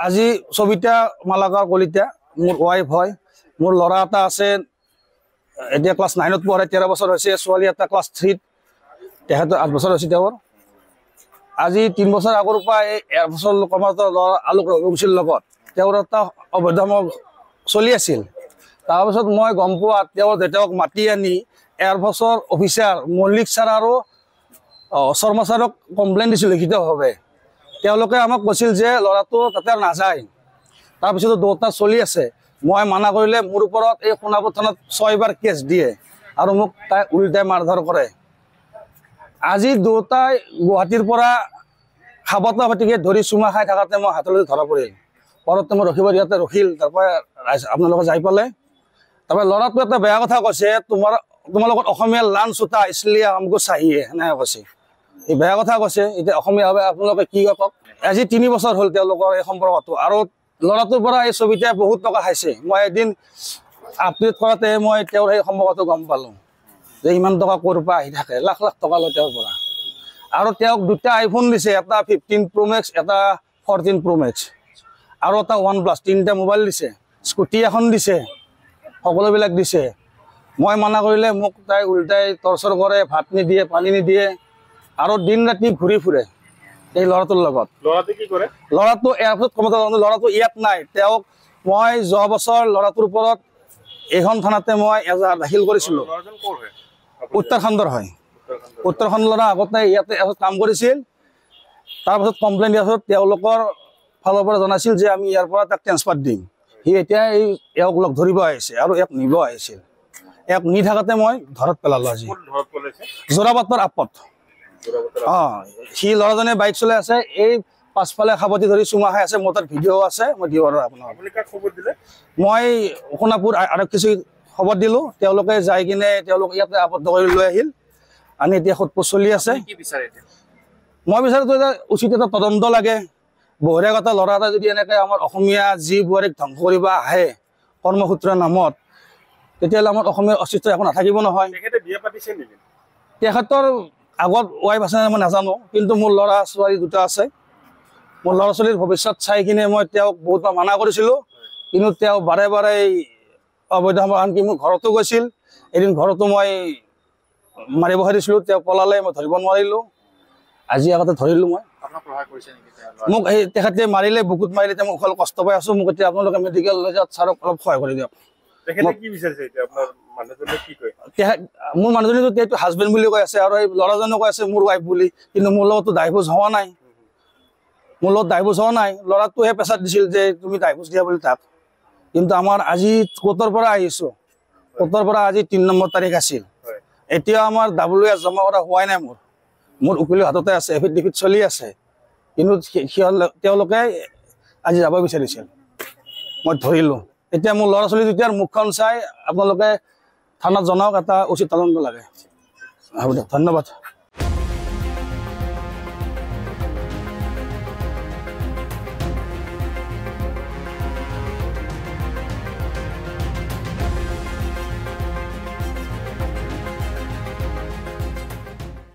আজি সবিতা মালাকাৰ কলিতা মোৰ ওয়াইফ হয় মোৰ লৰা এটা আছে এতিয়া ক্লাস 9ত পঢ়ে 13 বছৰ হৈছে ছোৱালী এটা ক্লাস 3 তেহেতৰ 8 বছৰ হৈছে তেওঁৰ আজি 3 বছৰ আগৰ পৰা এই 1 বছৰ কমাতৰ লৰা আলোক ৰবিছিল লগত তেওঁৰ এটা অবৈধম চলি আছিল তাৰ পিছত মই গম পোৱা তেওঁৰ দেউতাক মাতি আনি 1 বছৰ অফিচাৰ মল্লিক স্যাৰ আৰু শৰ্মা স্যাৰক কমপ্লেইন দিছিল লিখিতভাৱে তেওঁলোকে আমাক কৈছিল যে লৰাটো তাতে নাযায় তাৰ পিছত দুটা চলি আছে মই মানা কৰিলে মোৰ ওপৰত এই সোণাপুৰ থানাত 6 বাৰ কেছ দিয়ে আৰু মোক তাই উল্টাই মাৰধৰ কৰে আজি দুটাই গুৱাহাটীৰ পৰা খাবতা ভাটিকে ধৰি চুমা খাই থাকাতে মই হাতলৈ ধৰা পৰিল পৰতে মই ৰখিব ইয়াতে ৰখিল তাৰপৰা আপোনালোকে যাই পালে তাৰপৰা লৰাটো এটা বেয়া কথা কৈছে তোমালোকৰ অসমীয়া লান চুতা ইছলিয়া আমকো চাহিয়ে না কৈছে এই বেয়া কথা কৈছে এতিয়া অসমীয়া ভাবে আপোনালোকে কি কওক আজি 3 বছৰ হল তেওঁলোকৰ এই সম্পৰ্কটো আৰু লৰাটোৰ পৰা এই ছবিটা বহুত টকা খাইছে মই এদিন আপডেট কৰাতে মই তেওঁৰ এই সম্পৰ্কটো গম পালো যে ইমান টকা ক'ৰ পৰা আহি থাকে লাখ লাখ টকা লৈ তেওঁৰ পৰা আৰু তেওঁক দুটা আইফোন দিছে এটা 15 Pro Max এটা 14 Pro Max আৰু এটা OnePlus তিনটা মোবাইল দিছে স্কুটি এখন দিছে সকলোবিলাক দিছে মই মানা কৰিলে মোক তাই উল্টাই টৰ্চাৰ কৰে ভাত নিদিয়ে পানী নিদিয়ে আৰু দিন ৰাতি ঘূৰি ফুৰে এই লৰাটোৰ লগত লৰাটো কি কৰে লৰাটো এয়াৰপোৰ্ট কমাতৰ লৰাটো ইয়াত নাই তেওঁক মই যোৱা বছৰ লৰাটোৰ ওপৰত এখন থানাতে মই এজাহাৰ দাখিল কৰিছিলো লৰাজন ক'ৰ হয় উত্তৰাখণ্ডৰ হয় উত্তৰাখণ্ড লৰা আগতে ইয়াতে কাম কৰিছিল তাৰ পাছত কমপ্লেইন দিয়াৰ পাছত তেওঁলোকৰ ফালৰ পৰা জনাইছিল যে আমি ইয়াৰ পৰা তাক ট্ৰান্সফাৰ দিম সি এতিয়া এই এওক লগ ধৰিব আহিছে আৰু এক নিব আহিছিল এক নি থাকাতে মই ধৰত পেলালো আজি ধৰত পেলাইছে যোৰাবাটৰ আপত সি ল'ৰাজনে বাইক চলাই আছে এই পাছফালে খাবতি ধৰি চুমা খাই আছে মোৰ তাত ভিডিঅ' আছে মই দিব আৰু আপোনাক আপুনি কাক খবৰ দিলে মই সোণাপুৰ আৰক্ষী খবৰ দিলো তেওঁলোকে যাই কিনে তেওঁলোক ইয়াতে আবদ্ধ কৰি লৈ আহিল আনি এতিয়া সোধপোছ চলি আছে কি বিচাৰে এতিয়া মই বিচাৰো যে উচিত এটা তদন্ত লাগে বহিৰাগত ল'ৰা এটা যদি এনেকৈ আমাৰ অসমীয়া যি বোৱাৰীক ধ্বংস কৰিব আহে কৰ্মসূত্ৰৰ নামত তেতিয়াহ'লে আমাৰ অসমীয়াৰ অস্তিত্ব একো নাথাকিব নহয় তেখেতে বিয়া পাতিছে নেকি তেখেতৰ আগত ওয়াইফ আছে মই নাজানো কিন্তু মোৰ ল'ৰা ছোৱালী দুটা আছে মোৰ ল'ৰা ছোৱালীৰ ভৱিষ্যত চাই কিনে মই তেওঁক বহুতবাৰ মানা কৰিছিলোঁ কিন্তু তেওঁ বাৰে বাৰে অবৈধ আনকি মোৰ ঘৰতো গৈছিল এদিন ঘৰতো মই মাৰিব ধৰিছিলোঁ তেওঁ পলালে মই ধৰিব নোৱাৰিলোঁ আজি আগতে ধৰিলোঁ মই আপোনাক প্ৰহাৰ কৰিছে নেকি মোক এই তেখেতে মাৰিলে বুকুত মাৰিলে তেওঁ মোক কষ্ট পাই আছোঁ মোক এতিয়া আপোনালোকে মেডিকেল লৈ যাওক ছাৰক অলপ সহায় কৰি দিয়ক তেখেতে কি বিচাৰিছে এতিয়া আপোনাৰ মানুহজনে কি কয় মোৰ মানুহজনীতো তেওঁটো হাজবেণ্ড বুলি কৈ আছে আৰু এই ল'ৰাজনে কৈ আছে মোৰ ৱাইফ বুলি কিন্তু মোৰ লগততো ডাইভোৰ্চ হোৱা নাই মোৰ লগত ডাইভোৰ্চ হোৱা নাই ল'ৰাটোহে প্ৰেছাৰ দিছিল যে তুমি ডাইভোৰ্চ দিয়া বুলি তাক কিন্তু আমাৰ আজি কোৰ্টৰ পৰা আহিছোঁ কোৰ্টৰ পৰা আজি 3 নম্বৰ তাৰিখ আছিল এতিয়া আমাৰ WS জমা কৰা হোৱাই নাই মোৰ উকিলৰ হাততে আছে এফিডেভিট চলি আছে কিন্তু তেওঁলোকে আজি যাব বিচাৰিছিল মই ধৰিলোঁ এতিয়া মোৰ ল'ৰা ছোৱালী দুটাৰ মুখখন চাই আপোনালোকে থানাত জনাওক এটা উচিত তদন্ত লাগে হ'ব দিয়ক ধন্যবাদ